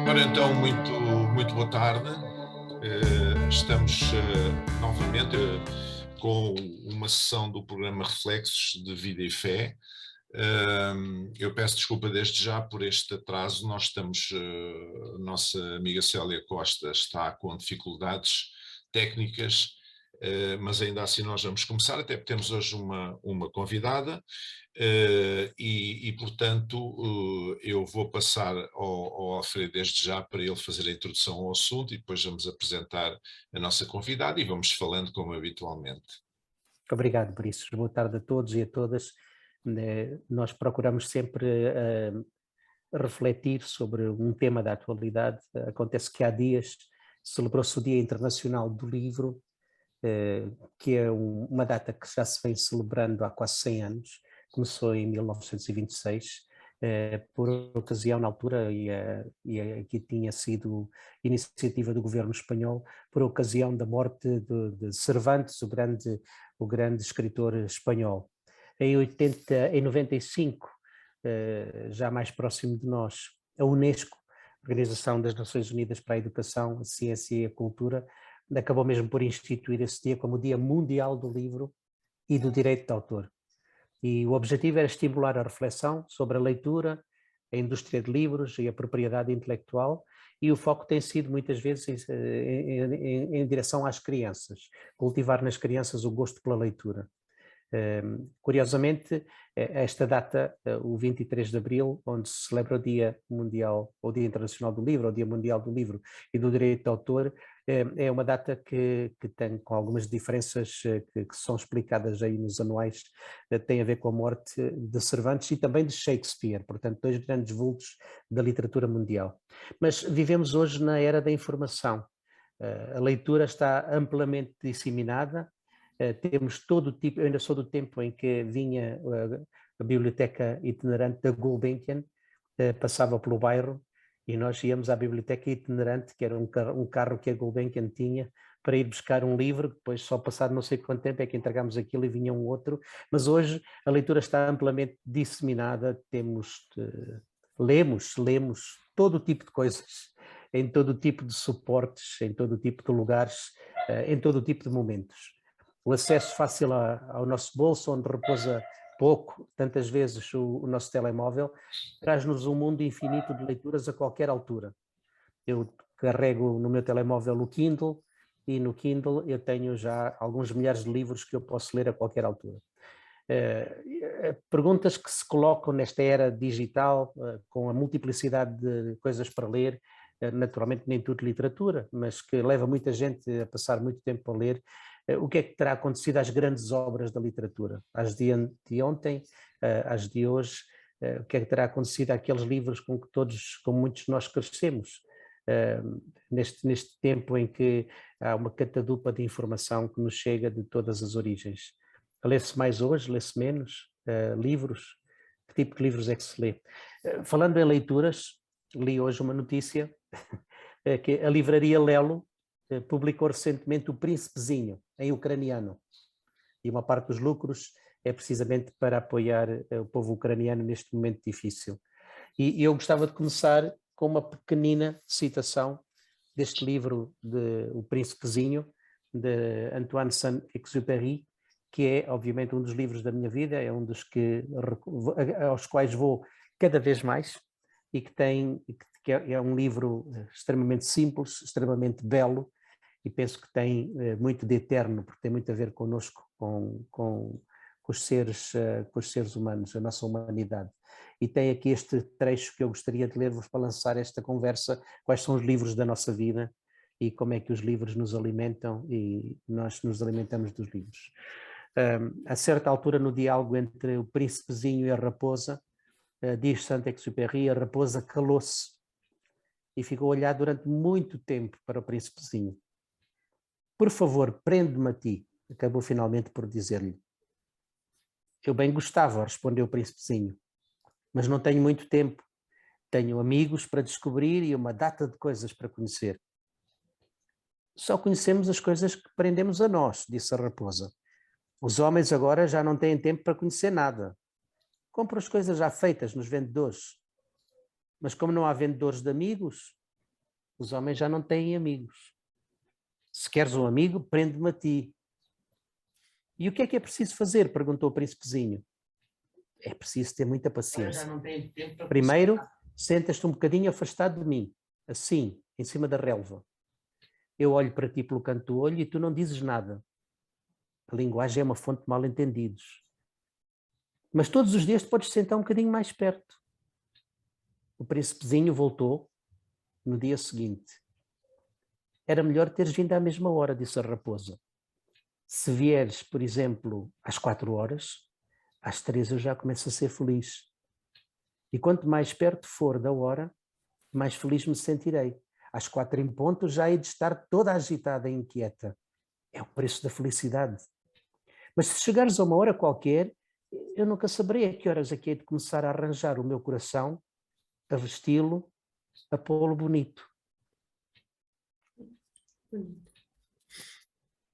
Ora então, muito boa tarde. Estamos novamente com uma sessão do programa Reflexos de Vida e Fé. Eu peço desculpa desde já por este atraso. Nós estamos, nossa amiga Célia Costa está com dificuldades técnicas, mas ainda assim nós vamos começar, até porque temos hoje uma convidada. Portanto, eu vou passar ao Alfredo desde já para ele fazer a introdução ao assunto e depois vamos apresentar a nossa convidada e vamos falando como habitualmente. Obrigado, Boris. Boa tarde a todos e a todas. Nós procuramos sempre refletir sobre um tema da atualidade. Acontece que há dias celebrou-se o Dia Internacional do Livro, que é uma data que já se vem celebrando há quase 100 anos. Começou em 1926, por ocasião, na altura, e que tinha sido iniciativa do governo espanhol, por ocasião da morte de Cervantes, o grande escritor espanhol. Em 95, já mais próximo de nós, a Unesco, Organização das Nações Unidas para a Educação, a Ciência e a Cultura, acabou mesmo por instituir esse dia como o Dia Mundial do Livro e do Direito de Autor. E o objetivo era estimular a reflexão sobre a leitura, a indústria de livros e a propriedade intelectual, e o foco tem sido muitas vezes em direção às crianças, cultivar nas crianças o gosto pela leitura. Curiosamente, esta data, o 23 de Abril, onde se celebra o Dia Mundial, ou Dia Internacional do Livro, ou Dia Mundial do Livro e do Direito de Autor, é uma data que tem, com algumas diferenças que são explicadas aí nos anuais, tem a ver com a morte de Cervantes e também de Shakespeare, portanto, dois grandes vultos da literatura mundial. Mas vivemos hoje na era da informação. A leitura está amplamente disseminada. Temos todo o tipo, eu ainda sou do tempo em que vinha a biblioteca itinerante da Gulbenkian, passava pelo bairro e nós íamos à biblioteca itinerante, que era um carro que a Gulbenkian tinha, para ir buscar um livro, depois só passado não sei quanto tempo é que entregámos aquilo e vinha um outro, mas hoje a leitura está amplamente disseminada, lemos todo o tipo de coisas, em todo o tipo de suportes, em todo o tipo de lugares, em todo o tipo de momentos. O acesso fácil ao nosso bolso, onde repousa pouco, tantas vezes o nosso telemóvel, traz-nos um mundo infinito de leituras a qualquer altura. Eu carrego no meu telemóvel o Kindle e no Kindle eu tenho já alguns milhares de livros que eu posso ler a qualquer altura. Perguntas que se colocam nesta era digital, com a multiplicidade de coisas para ler, naturalmente nem tudo literatura, mas que leva muita gente a passar muito tempo a ler. O que é que terá acontecido às grandes obras da literatura? Às de ontem, às de hoje, o que é que terá acontecido àqueles livros com que todos, com muitos de nós crescemos? Neste tempo em que há uma catadupa de informação que nos chega de todas as origens. Lê-se mais hoje, lê-se menos? Livros? Que tipo de livros é que se lê? Falando em leituras, li hoje uma notícia que a livraria Lelo publicou recentemente O Príncipezinho, em ucraniano. E uma parte dos lucros é precisamente para apoiar o povo ucraniano neste momento difícil. E eu gostava de começar com uma pequenina citação deste livro de O Príncipezinho, de Antoine Saint-Exupéry, que é, obviamente, um dos livros da minha vida, é um dos aos quais vou cada vez mais, e que é um livro extremamente simples, extremamente belo, e penso que tem muito de eterno, porque tem muito a ver connosco, com os seres humanos, a nossa humanidade. E tem aqui este trecho que eu gostaria de ler-vos para lançar esta conversa, quais são os livros da nossa vida e como é que os livros nos alimentam e nós nos alimentamos dos livros. A certa altura no diálogo entre o príncipezinho e a raposa, diz Saint-Exupéry, a raposa calou-se e ficou a olhar durante muito tempo para o príncipezinho. Por favor, prende-me a ti, acabou finalmente por dizer-lhe. Eu bem gostava, respondeu o príncipezinho, mas não tenho muito tempo. Tenho amigos para descobrir e uma data de coisas para conhecer. Só conhecemos as coisas que prendemos a nós, disse a raposa. Os homens agora já não têm tempo para conhecer nada. Compram as coisas já feitas nos vendedores. Mas como não há vendedores de amigos, Os homens já não têm amigos. Se queres um amigo, prende-me a ti. E o que é preciso fazer? Perguntou o príncipezinho. É preciso ter muita paciência. Primeiro, sentas-te um bocadinho afastado de mim, assim, em cima da relva. Eu olho para ti pelo canto do olho e tu não dizes nada. A linguagem é uma fonte de mal-entendidos. Mas todos os dias tu podes sentar um bocadinho mais perto. O príncipezinho voltou no dia seguinte. Era melhor teres vindo à mesma hora, disse a raposa. Se vieres, por exemplo, às 4 horas, às 3 eu já começo a ser feliz. E quanto mais perto for da hora, mais feliz me sentirei. Às 4 em ponto já hei de estar toda agitada e inquieta. É o preço da felicidade. Mas se chegares a uma hora qualquer, eu nunca saberei a que horas é que hei de começar a arranjar o meu coração, a vesti-lo, a pô-lo bonito.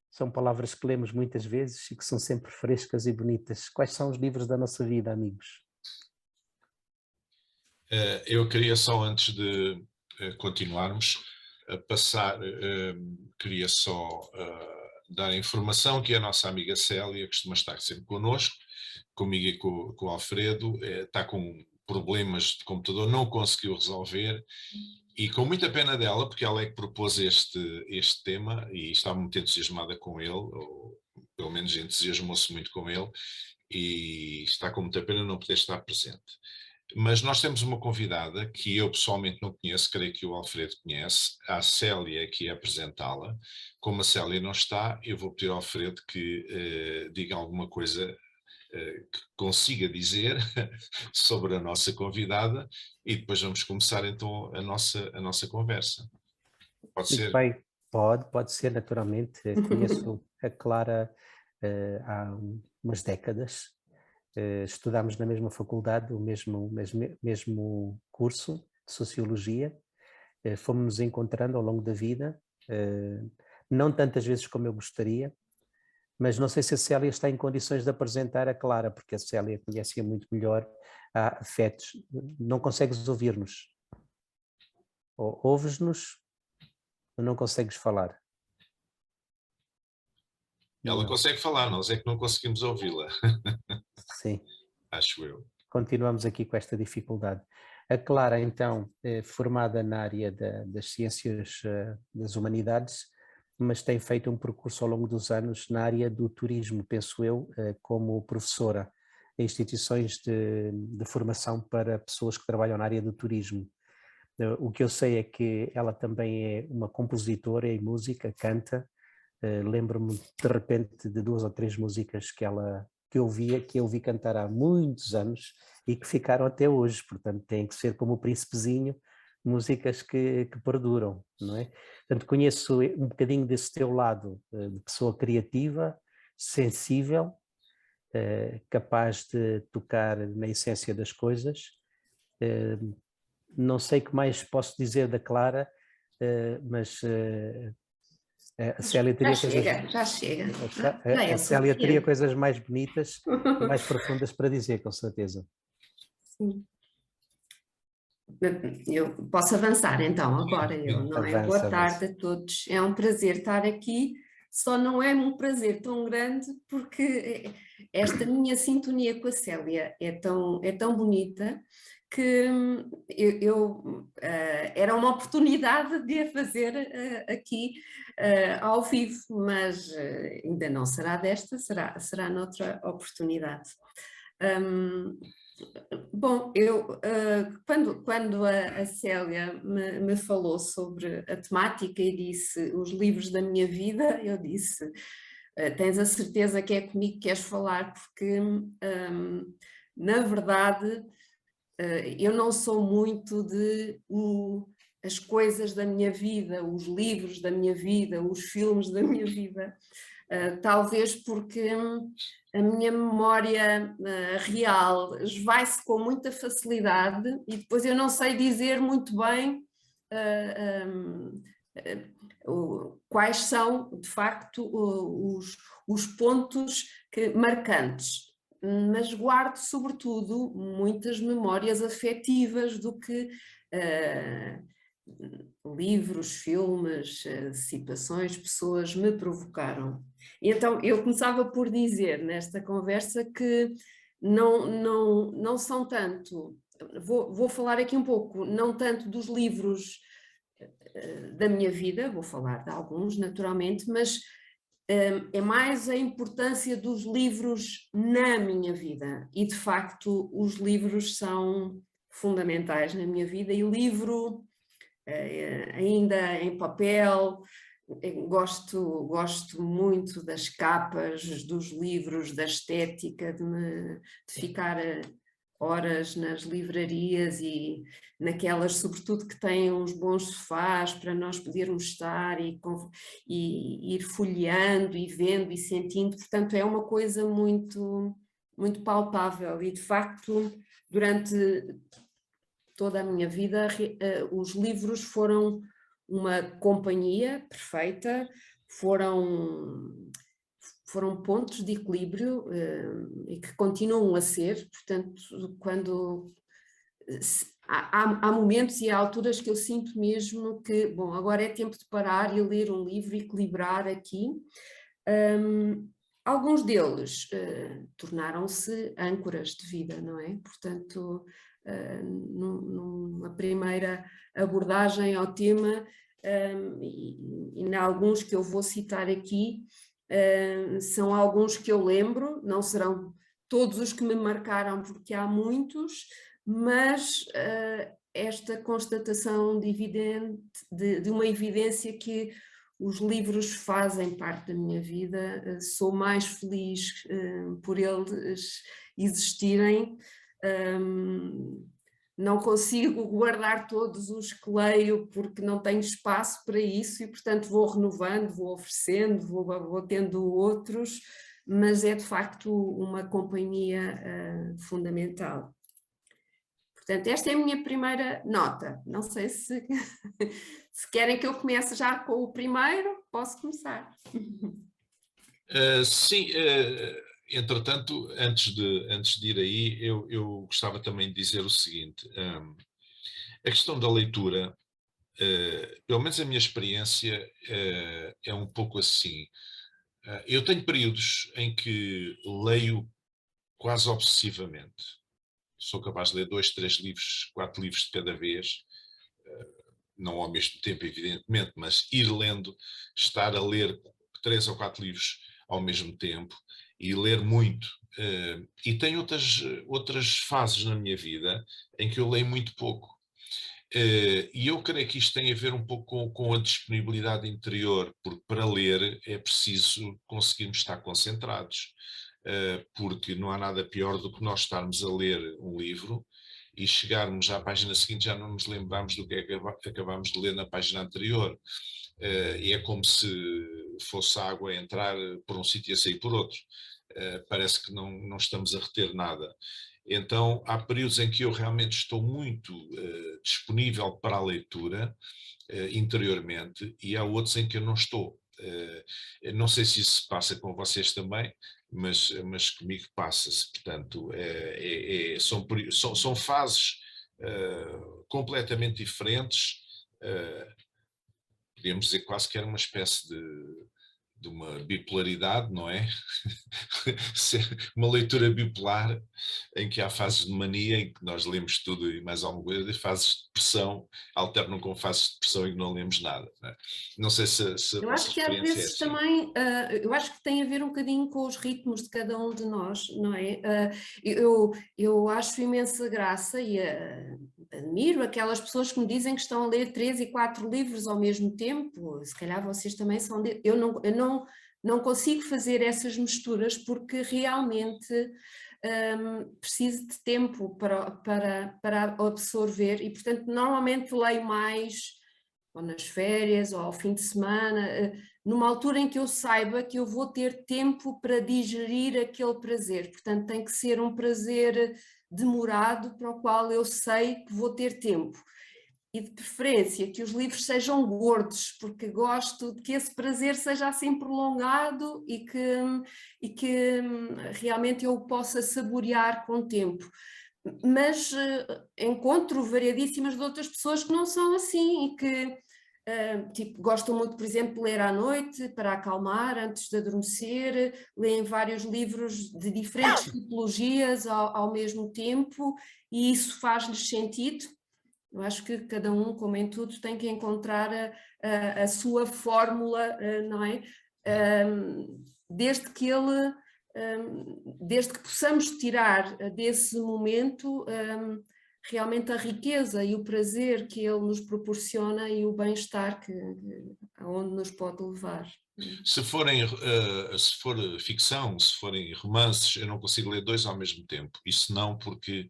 São palavras que lemos muitas vezes e que são sempre frescas e bonitas. Quais são os livros da nossa vida, amigos? Eu queria só, antes de continuarmos, queria só dar a informação que a nossa amiga Célia costuma estar sempre connosco, comigo e com o Alfredo, está com problemas de computador, não conseguiu resolver, e com muita pena dela, porque ela é que propôs este tema e estava muito entusiasmada com ele, ou pelo menos entusiasmou-se muito com ele, e está com muita pena não poder estar presente. Mas nós temos uma convidada que eu pessoalmente não conheço, creio que o Alfredo conhece, a Célia, que ia apresentá-la. Como a Célia não está, eu vou pedir ao Alfredo que diga alguma coisa que consiga dizer sobre a nossa convidada e depois vamos começar então a nossa conversa. Pode ser? Muito bem, pode ser naturalmente. Conheço a Clara há umas décadas. Estudámos na mesma faculdade, o mesmo curso de Sociologia, fomos-nos encontrando ao longo da vida, não tantas vezes como eu gostaria, mas não sei se a Célia está em condições de apresentar a Clara, porque a Célia conhece-a muito melhor há afetos. Não consegues ouvir-nos? Ou ouves-nos ou não consegues falar? Ela Não. consegue falar, nós é que não conseguimos ouvi-la. Sim. Acho eu. Continuamos aqui com esta dificuldade. A Clara, então, é formada na área das ciências das humanidades, mas tem feito um percurso ao longo dos anos na área do turismo, penso eu, como professora em instituições de formação para pessoas que trabalham na área do turismo. O que eu sei é que ela também é uma compositora em música, canta. Lembro-me de repente de 2 ou 3 músicas que eu ouvi cantar há muitos anos e que ficaram até hoje, portanto tem que ser como o Príncipezinho, músicas que perduram, não é? Portanto conheço um bocadinho desse teu lado de pessoa criativa, sensível, capaz de tocar na essência das coisas. Não sei o que mais posso dizer da Clara, mas a Célia teria já chega. A Célia teria coisas mais bonitas e mais profundas para dizer, com certeza. Sim. Eu posso avançar então agora, não é? Boa tarde a todos, é um prazer estar aqui, só não é um prazer tão grande porque esta minha sintonia com a Célia é tão bonita que era uma oportunidade de a fazer aqui ao vivo, mas ainda não será desta, será noutra oportunidade. Bom, quando a Célia me falou sobre a temática e disse os livros da minha vida, eu disse, tens a certeza que é comigo que queres falar, porque na verdade eu não sou muito de as coisas da minha vida, os livros da minha vida, os filmes da minha vida, talvez porque a minha memória real esvai-se com muita facilidade e depois eu não sei dizer muito bem quais são, de facto, os pontos marcantes, mas guardo, sobretudo, muitas memórias afetivas do que livros, filmes, situações, pessoas me provocaram. E então eu começava por dizer nesta conversa que não são tanto, vou falar aqui um pouco, não tanto dos livros da minha vida, vou falar de alguns naturalmente, mas é mais a importância dos livros na minha vida, e de facto os livros são fundamentais na minha vida, e livro ainda em papel, gosto muito das capas dos livros, da estética, de ficar horas nas livrarias e naquelas, sobretudo, que têm uns bons sofás para nós podermos estar e ir folheando e vendo e sentindo. Portanto, é uma coisa muito, muito palpável e, de facto, durante toda a minha vida, os livros foram uma companhia perfeita, foram pontos de equilíbrio e que continuam a ser. Portanto, quando há momentos e há alturas que eu sinto mesmo que, bom, agora é tempo de parar e ler um livro e equilibrar aqui. Alguns deles tornaram-se âncoras de vida, não é? Portanto, numa primeira abordagem ao tema, e em alguns que eu vou citar aqui, são alguns que eu lembro, não serão todos os que me marcaram, porque há muitos, mas esta constatação de uma evidência que os livros fazem parte da minha vida, sou mais feliz por eles existirem. Não consigo guardar todos os que leio porque não tenho espaço para isso e, portanto, vou renovando, vou oferecendo, vou tendo outros, mas é de facto uma companhia fundamental. Portanto, esta é a minha primeira nota. Não sei se querem que eu comece já com o primeiro, posso começar. Sim, entretanto, antes de ir aí, eu gostava também de dizer o seguinte: a questão da leitura, pelo menos a minha experiência, é um pouco assim. Eu tenho períodos em que leio quase obsessivamente. Sou capaz de ler 2, 3 livros, 4 livros de cada vez, não ao mesmo tempo, evidentemente, mas ir lendo, estar a ler 3 ou 4 livros ao mesmo tempo e ler muito. E tem outras fases na minha vida em que eu leio muito pouco. E eu creio que isto tem a ver um pouco com a disponibilidade interior, porque para ler é preciso conseguirmos estar concentrados, porque não há nada pior do que nós estarmos a ler um livro e chegarmos à página seguinte já não nos lembramos do que é que acabámos de ler na página anterior. E é como se fosse a água a entrar por um sítio e a sair por outro. Parece que não estamos a reter nada. Então, há períodos em que eu realmente estou muito disponível para a leitura interiormente e há outros em que eu não estou. Não sei se isso se passa com vocês também, mas comigo passa-se. Portanto, são fases completamente diferentes. Podríamos dizer quase que era uma espécie de uma bipolaridade, não é? Uma leitura bipolar em que há fases de mania em que nós lemos tudo e mais alguma coisa, e fases de depressão alternam com fases de depressão em que não lemos nada. Não é? Não sei se eu acho que às vezes assim. também, eu acho que tem a ver um bocadinho com os ritmos de cada um de nós, não é? Eu acho imensa graça e admiro aquelas pessoas que me dizem que estão a ler 3 e 4 livros ao mesmo tempo. Se calhar vocês também são eu não consigo fazer essas misturas porque realmente preciso de tempo para absorver e, portanto, normalmente leio mais ou nas férias ou ao fim de semana, numa altura em que eu saiba que eu vou ter tempo para digerir aquele prazer. Portanto, tem que ser um prazer demorado para o qual eu sei que vou ter tempo. E de preferência que os livros sejam gordos, porque gosto de que esse prazer seja assim prolongado e que realmente eu o possa saborear com o tempo. mas encontro variadíssimas de outras pessoas que não são assim e que tipo, gostam muito, por exemplo, de ler à noite para acalmar antes de adormecer, leem vários livros de diferentes tipologias ao mesmo tempo e isso faz-lhes sentido. Eu acho que cada um, como em tudo, tem que encontrar a sua fórmula, não é? Desde que possamos tirar desse momento realmente a riqueza e o prazer que ele nos proporciona e o bem-estar aonde nos pode levar. Se for ficção, se forem romances, eu não consigo ler dois ao mesmo tempo. Isso não porque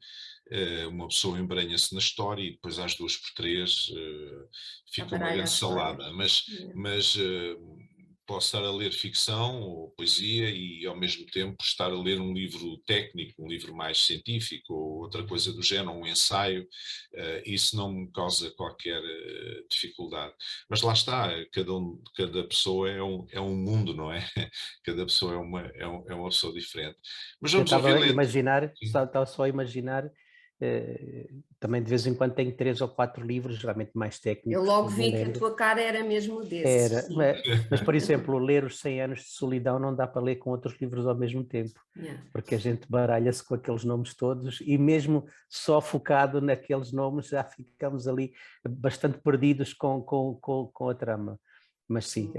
uma pessoa embranha-se na história e depois às 2 por 3 fica uma grande salada. Mas posso estar a ler ficção ou poesia e ao mesmo tempo estar a ler um livro técnico, um livro mais científico ou outra coisa do género, um ensaio. Isso não me causa qualquer dificuldade. Mas lá está, cada pessoa é um mundo, não é? Cada pessoa é uma pessoa diferente. Mas vamos estava só a imaginar, também de vez em quando tenho 3 ou 4 livros, geralmente mais técnicos. Eu logo vi que a tua cara era mesmo desses. Mas, por exemplo, ler os 100 anos de solidão não dá para ler com outros livros ao mesmo tempo, porque a gente baralha-se com aqueles nomes todos e mesmo só focado naqueles nomes já ficamos ali bastante perdidos com a trama. Mas sim,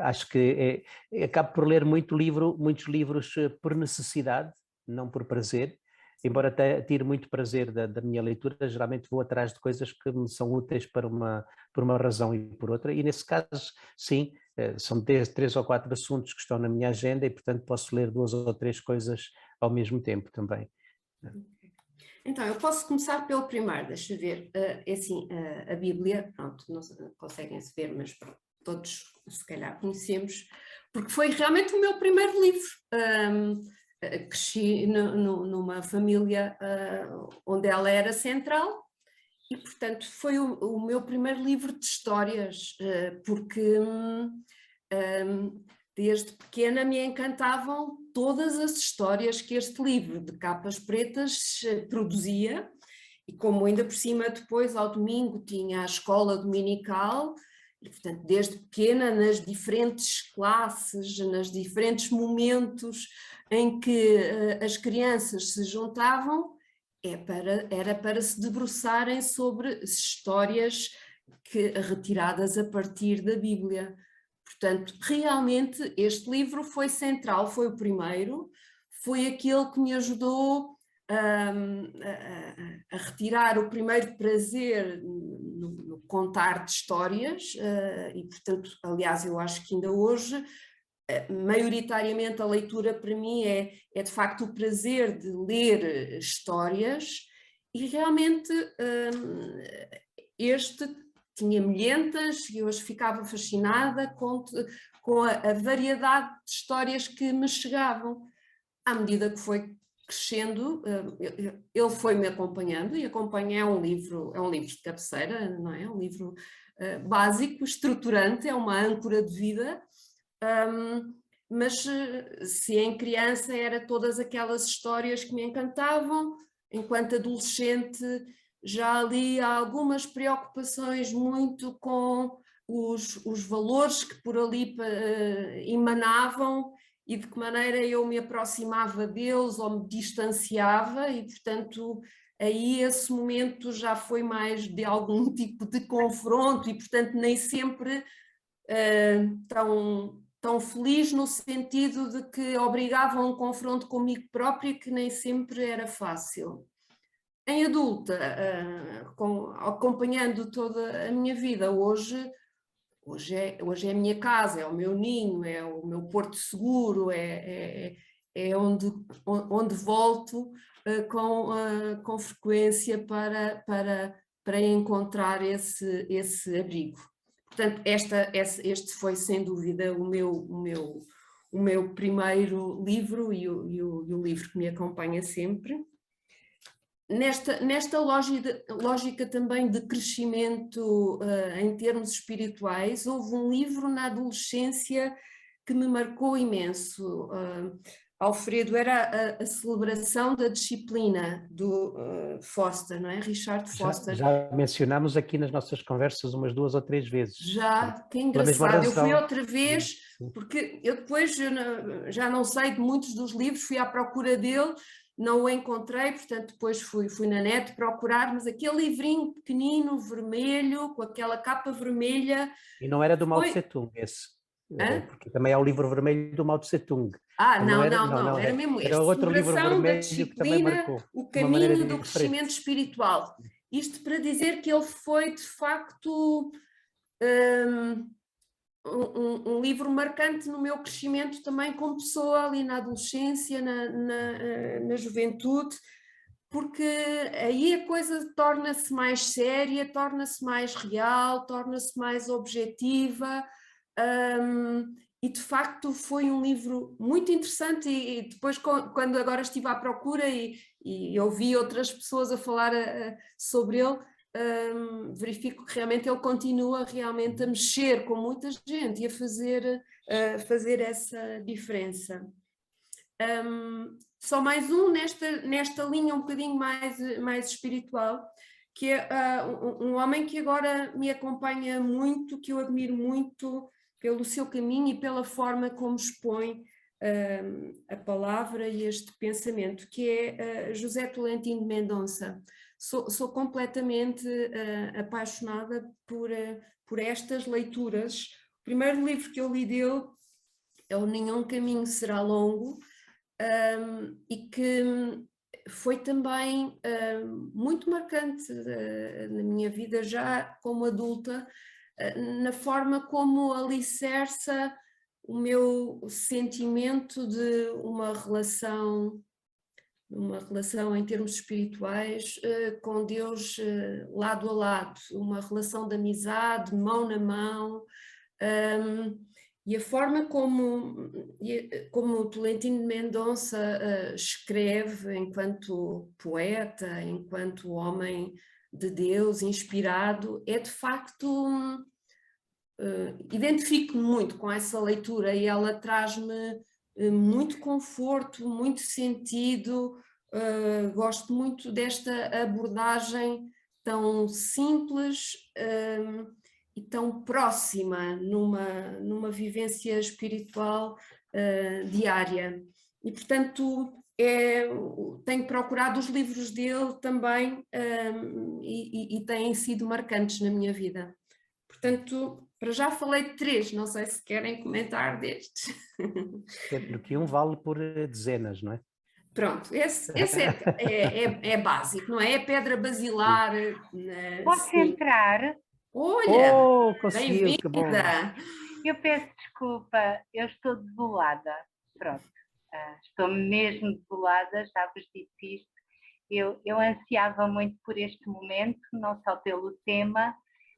acho que acabo por ler muitos livros por necessidade, não por prazer. Embora tire muito prazer da minha leitura, geralmente vou atrás de coisas que me são úteis por uma razão e por outra, e nesse caso, sim, são 3 ou 4 assuntos que estão na minha agenda e, portanto, posso ler 2 ou 3 coisas ao mesmo tempo também. Então, eu posso começar pelo primeiro, deixa eu ver, é assim, a Bíblia, pronto, não conseguem-se ver, mas pronto, todos se calhar conhecemos, porque foi realmente o meu primeiro livro. Cresci numa família onde ela era central e, portanto, foi o meu primeiro livro de histórias, porque desde pequena me encantavam todas as histórias que este livro de capas pretas produzia e como ainda por cima depois ao domingo tinha a escola dominical e, portanto, desde pequena nas diferentes classes, nos diferentes momentos em que as crianças se juntavam, era para se debruçarem sobre histórias retiradas a partir da Bíblia. Portanto, realmente este livro foi central, foi o primeiro, foi aquele que me ajudou a retirar o primeiro prazer no contar de histórias e, portanto, aliás, eu acho que ainda hoje maioritariamente a leitura para mim é de facto o prazer de ler histórias e realmente este tinha milhentas e eu ficava fascinada com a variedade de histórias que me chegavam. À medida que foi crescendo, ele foi-me acompanhando e é um livro de cabeceira, não é? É um livro básico, estruturante, é uma âncora de vida. Mas se em criança era todas aquelas histórias que me encantavam, enquanto adolescente já li algumas preocupações muito com os valores que por ali emanavam e de que maneira eu me aproximava deles ou me distanciava e, portanto, aí esse momento já foi mais de algum tipo de confronto e, portanto, nem sempre tão feliz no sentido de que obrigava a um confronto comigo própria que nem sempre era fácil. Em adulta, acompanhando toda a minha vida, hoje é a minha casa, é o meu ninho, é o meu porto seguro, é onde volto com frequência para encontrar esse abrigo. Portanto, este foi sem dúvida o meu primeiro livro e o livro que me acompanha sempre. Nesta lógica também de crescimento em termos espirituais, houve um livro na adolescência que me marcou imenso. Alfredo, era a celebração da disciplina do Foster, não é? Richard Foster. Já mencionámos aqui nas nossas conversas umas 2 ou 3 vezes. Já, que pela mesma engraçado. Eu fui razão. outra vez, porque eu depois já não sei de muitos dos livros, fui à procura dele, não o encontrei, portanto depois fui na net procurar, mas aquele livrinho pequenino, vermelho, com aquela capa vermelha... E não era do Mao Tse Tung esse, porque também há o livro vermelho do Mao Tse Tung. Não, era mesmo este. Era outro livro Celebração da vermelho que também disciplina, marcou. o de uma maneira caminho do diferente. crescimento espiritual. Isto para dizer que ele foi, de facto, um livro marcante no meu crescimento também como pessoa, ali na adolescência, na juventude, porque aí a coisa torna-se mais séria, torna-se mais real, torna-se mais objetiva, e de facto foi um livro muito interessante, e depois quando agora estive à procura e ouvi outras pessoas a falar sobre ele, verifico que realmente ele continua realmente a mexer com muita gente e a fazer essa diferença. Só mais nesta linha um bocadinho mais espiritual, que é um homem que agora me acompanha muito, que eu admiro muito pelo seu caminho e pela forma como expõe a palavra e este pensamento, que é José Tolentino de Mendonça. Sou completamente apaixonada por estas leituras. O primeiro livro que eu li dele é o Nenhum Caminho Será Longo, e que foi também muito marcante na minha vida já como adulta, na forma como alicerça o meu sentimento de uma relação em termos espirituais com Deus lado a lado, uma relação de amizade, mão na mão, e a forma como o Tolentino de Mendonça escreve enquanto poeta, enquanto homem de Deus inspirado, é de facto... identifico-me muito com essa leitura e ela traz-me muito conforto, muito sentido, gosto muito desta abordagem tão simples e tão próxima numa vivência espiritual diária. E portanto tenho procurado os livros dele também e têm sido marcantes na minha vida. Portanto, para já falei de 3, não sei se querem comentar destes. Sendo que um vale por dezenas, não é? Pronto, esse é básico, não é? É pedra basilar. Posso entrar? Olha, conseguiu, que bom. bem-vinda. Eu peço desculpa, eu estou desolada. Pronto, estou mesmo desolada, já vos disse isto. Eu ansiava muito por este momento, não só pelo tema,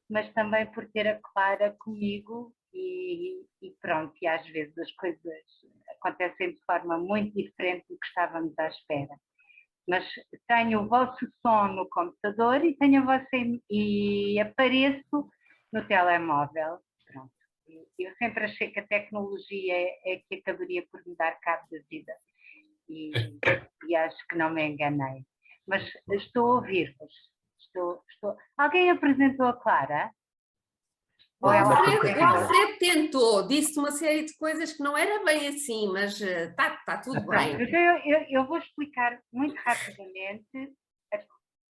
mas também por ter a Clara comigo e pronto, e às vezes as coisas acontecem de forma muito diferente do que estávamos à espera. Mas tenho o vosso som no computador e tenho a vossa e apareço no telemóvel. Pronto. Eu sempre achei que a tecnologia é que acabaria por me dar cabo da vida e acho que não me enganei. Mas estou a ouvir-vos. Alguém apresentou a Clara? O Alfredo tentou, disse uma série de coisas que não era bem assim, mas está tudo bem. Eu vou explicar muito rapidamente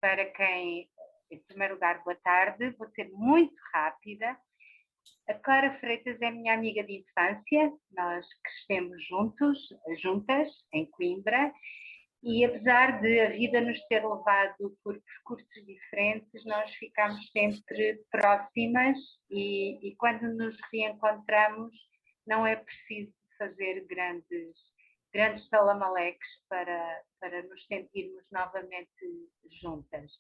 para quem, em primeiro lugar, boa tarde, vou ser muito rápida. A Clara Freitas é minha amiga de infância, nós crescemos juntas, em Coimbra, e apesar de a vida nos ter levado por percursos diferentes, nós ficámos sempre próximas e quando nos reencontramos não é preciso fazer grandes salamaleques para nos sentirmos novamente juntas.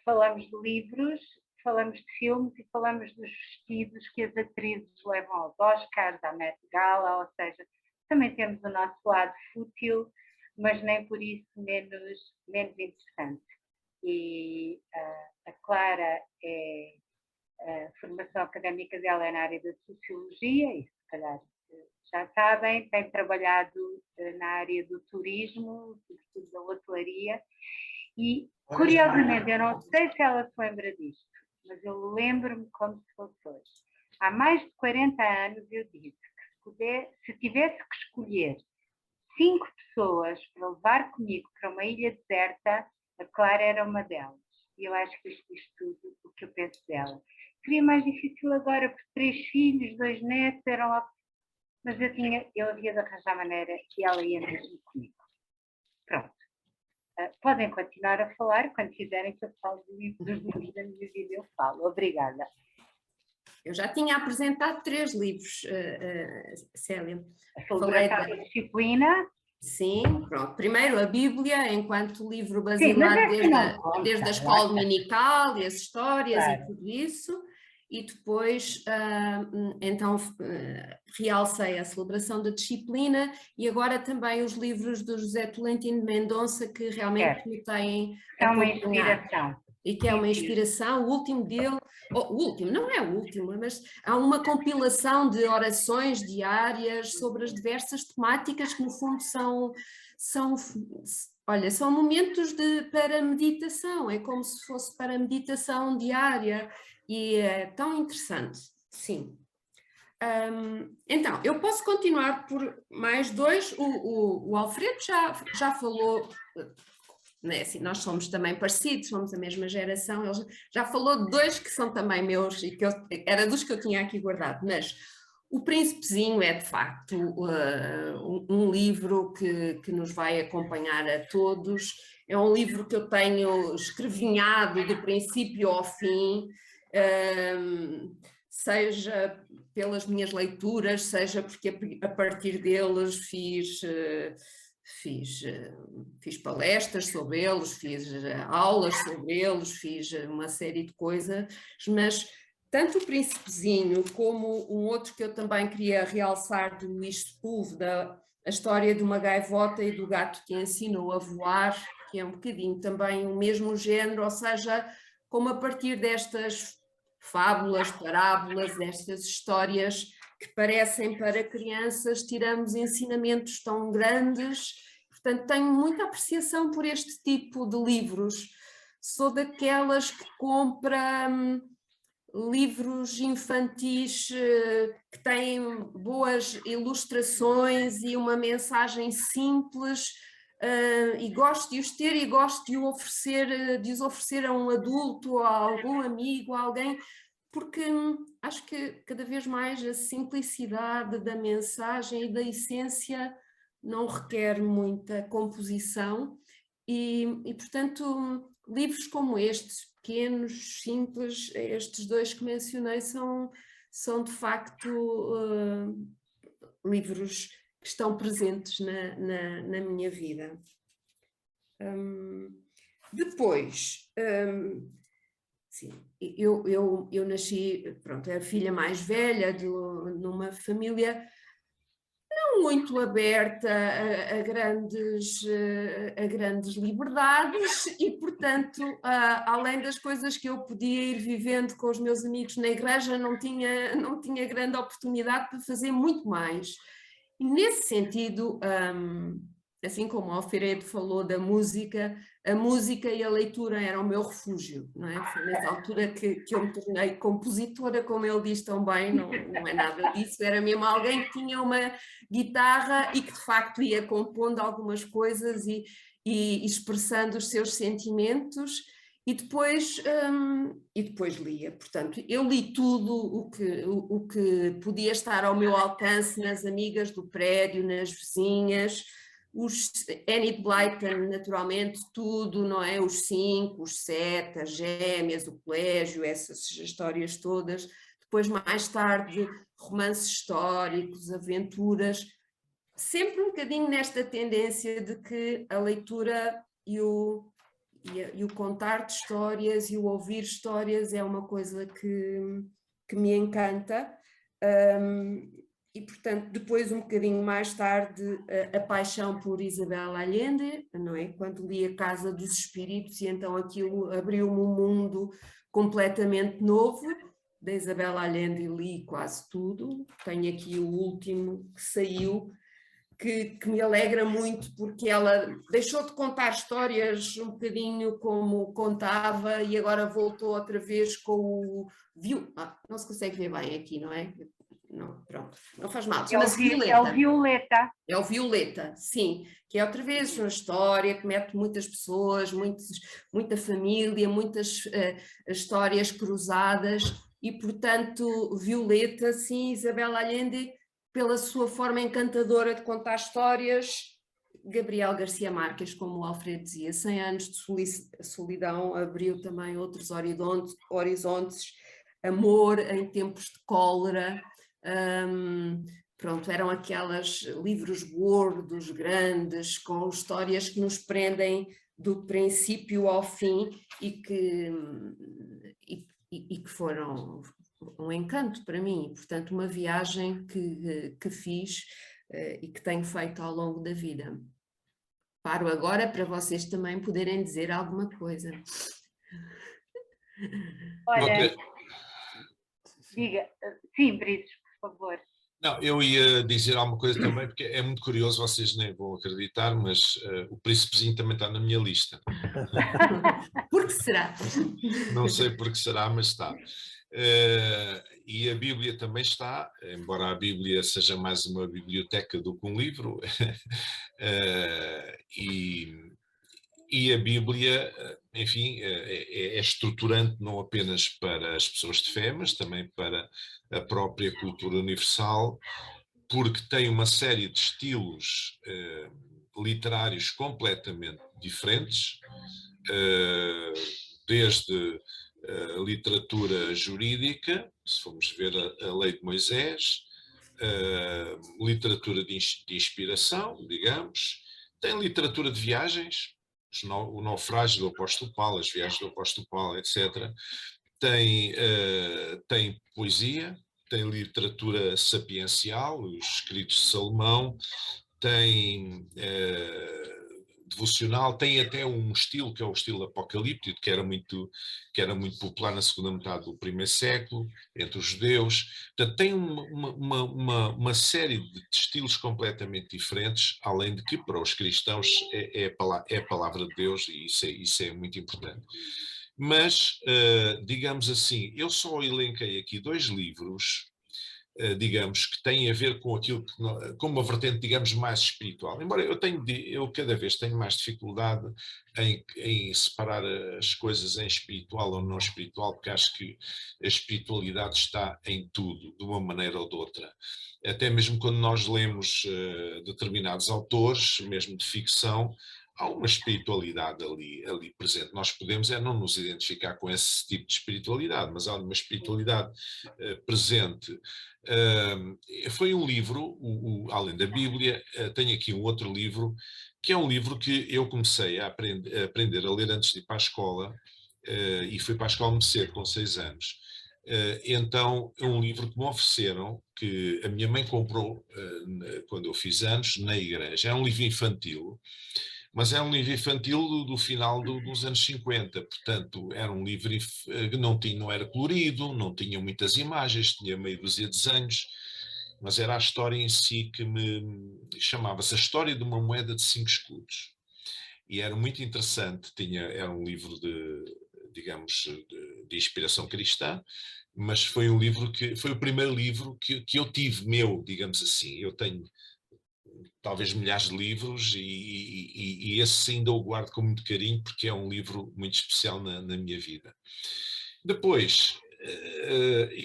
Falamos de livros, falamos de filmes e falamos dos vestidos que as atrizes levam aos Oscars, à Met Gala, ou seja, também temos o nosso lado fútil, mas nem por isso menos interessante. E a Clara, a formação académica dela é na área da Sociologia, e se calhar já sabem, tenho trabalhado na área do turismo, sobretudo da hotelaria, e curiosamente, eu não sei se ela se lembra disto, mas eu lembro-me como se fosse hoje. Há mais de 40 anos eu disse que se tivesse que escolher 5 pessoas para levar comigo para uma ilha deserta, a Clara era uma delas. E eu acho que isto diz tudo o que eu penso dela. Seria mais difícil agora, por 3 filhos, 2 netos, eram lá. Mas eu havia de arranjar maneira e ela ia mesmo comigo. Pronto. Podem continuar a falar, quando quiserem que eu fale dos livros da minha vida, eu falo. Obrigada. Eu já tinha apresentado 3 livros, Célia. A Celebração da Disciplina. Sim, pronto. Primeiro a Bíblia, enquanto livro basilar desde a escola dominical e as histórias e tudo isso. E depois, então, realcei a Celebração da Disciplina e agora também os livros do José Tolentino de Mendonça, que realmente me têm é uma inspiração. E que é uma inspiração, o último dele, o último, não é o último, mas há uma compilação de orações diárias sobre as diversas temáticas que no fundo são momentos para meditação, é como se fosse para meditação diária e é tão interessante, sim. Então, eu posso continuar por mais 2, o Alfredo já falou... Né? Assim, nós somos também parecidos, somos a mesma geração, ele já falou de 2 que são também meus e que era dos que eu tinha aqui guardado, mas O Príncipezinho é de facto um livro que nos vai acompanhar a todos, é um livro que eu tenho escrevinhado do princípio ao fim, seja pelas minhas leituras, seja porque a partir deles fiz palestras sobre eles, fiz aulas sobre eles, fiz uma série de coisas, mas tanto o Príncipezinho como um outro que eu também queria realçar do Luís Sepúlveda, a história de uma gaivota e do gato que ensinou a voar, que é um bocadinho também o mesmo género, ou seja, como a partir destas fábulas, parábolas, destas histórias que parecem para crianças, tiramos ensinamentos tão grandes. Portanto, tenho muita apreciação por este tipo de livros. Sou daquelas que compra livros infantis que têm boas ilustrações e uma mensagem simples, e gosto de os ter e gosto de os oferecer a um adulto, a algum amigo, a alguém, porque acho que cada vez mais a simplicidade da mensagem e da essência não requer muita composição e portanto, livros como estes, pequenos, simples, estes 2 que mencionei são de facto livros que estão presentes na minha vida. Depois, sim, eu nasci, pronto, é a filha mais velha numa família não muito aberta a grandes liberdades e, portanto, além das coisas que eu podia ir vivendo com os meus amigos na igreja, não tinha grande oportunidade para fazer muito mais. E nesse sentido, assim como o Alfredo falou da música, a música e a leitura eram o meu refúgio, não é? Foi nessa altura que eu me tornei compositora, como ele diz tão bem, não é nada disso, era mesmo alguém que tinha uma guitarra e que de facto ia compondo algumas coisas e expressando os seus sentimentos e depois lia. Portanto, eu li tudo o que podia estar ao meu alcance nas amigas do prédio, nas vizinhas, os Enid Blyton, naturalmente, tudo, não é? Os 5, os 7, as gêmeas, o colégio, essas histórias todas. Depois, mais tarde, romances históricos, aventuras, sempre um bocadinho nesta tendência de que a leitura e o contar de histórias e o ouvir histórias é uma coisa que me encanta. E, portanto, depois, um bocadinho mais tarde, a paixão por Isabel Allende, não é? Quando li A Casa dos Espíritos, e então aquilo abriu-me um mundo completamente novo. da Isabel Allende e li quase tudo. Tenho aqui o último que saiu, que me alegra muito, porque ela deixou de contar histórias um bocadinho como contava e agora voltou outra vez com o... não se consegue ver bem aqui, não é? Não, pronto, não faz mal. Chama-se Violeta. É o Violeta. É o Violeta, sim, que é outra vez uma história que mete muitas pessoas, muita família, muitas histórias cruzadas e, portanto, Violeta, sim, Isabel Allende, pela sua forma encantadora de contar histórias, Gabriel Garcia Marques, como o Alfredo dizia, 100 anos de solidão abriu também outros horizontes, amor em tempos de cólera, pronto, eram aqueles livros gordos, grandes, com histórias que nos prendem do princípio ao fim e que foram um encanto para mim, portanto uma viagem que fiz e que tenho feito ao longo da vida. Paro agora para vocês também poderem dizer alguma coisa. Olha, diga, sim, Britos, por favor. Não, eu ia dizer alguma coisa também, porque é muito curioso, vocês nem vão acreditar, mas o Príncipezinho também está na minha lista. Por que será? Não sei por que será, mas está. E a Bíblia também está, embora a Bíblia seja mais uma biblioteca do que um livro. E a Bíblia, enfim, é estruturante não apenas para as pessoas de fé, mas também para a própria cultura universal, porque tem uma série de estilos literários completamente diferentes, desde a literatura jurídica, se formos ver a Lei de Moisés, literatura de inspiração, digamos, tem literatura de viagens, o naufrágio do apóstolo Paulo, as viagens do apóstolo Paulo, etc. Tem poesia, tem literatura sapiencial, os escritos de Salomão, tem devocional, tem até um estilo que é o estilo apocalíptico, que era muito popular na segunda metade do primeiro século, entre os judeus. Portanto, tem uma série de estilos completamente diferentes, além de que para os cristãos é a palavra de Deus, e isso é muito importante. Mas, digamos assim, eu só elenquei aqui 2 livros, digamos, que têm a ver com aquilo com uma vertente, digamos, mais espiritual. Embora eu cada vez tenho mais dificuldade em separar as coisas em espiritual ou não espiritual, porque acho que a espiritualidade está em tudo, de uma maneira ou de outra. Até mesmo quando nós lemos determinados autores, mesmo de ficção, há uma espiritualidade ali presente. Nós podemos não nos identificar com esse tipo de espiritualidade, mas há uma espiritualidade presente. Foi um livro, além da Bíblia, tenho aqui um outro livro, que é um livro que eu comecei a aprender a ler antes de ir para a escola, e fui para a escola muito cedo, com 6 anos. Então, é um livro que me ofereceram, que a minha mãe comprou quando eu fiz anos, na igreja. É um livro infantil, mas é um livro infantil do final dos anos 50, portanto era um livro que não era colorido, não tinha muitas imagens, tinha meia dúzia de desenhos, mas era a história em si que chamava-se A História de uma Moeda de 5 Escudos. E era muito interessante, era um livro digamos, de inspiração cristã, mas foi um livro foi o primeiro livro que eu tive meu, digamos assim. Eu tenho talvez milhares de livros e esse ainda o guardo com muito carinho, porque é um livro muito especial na minha vida. Depois,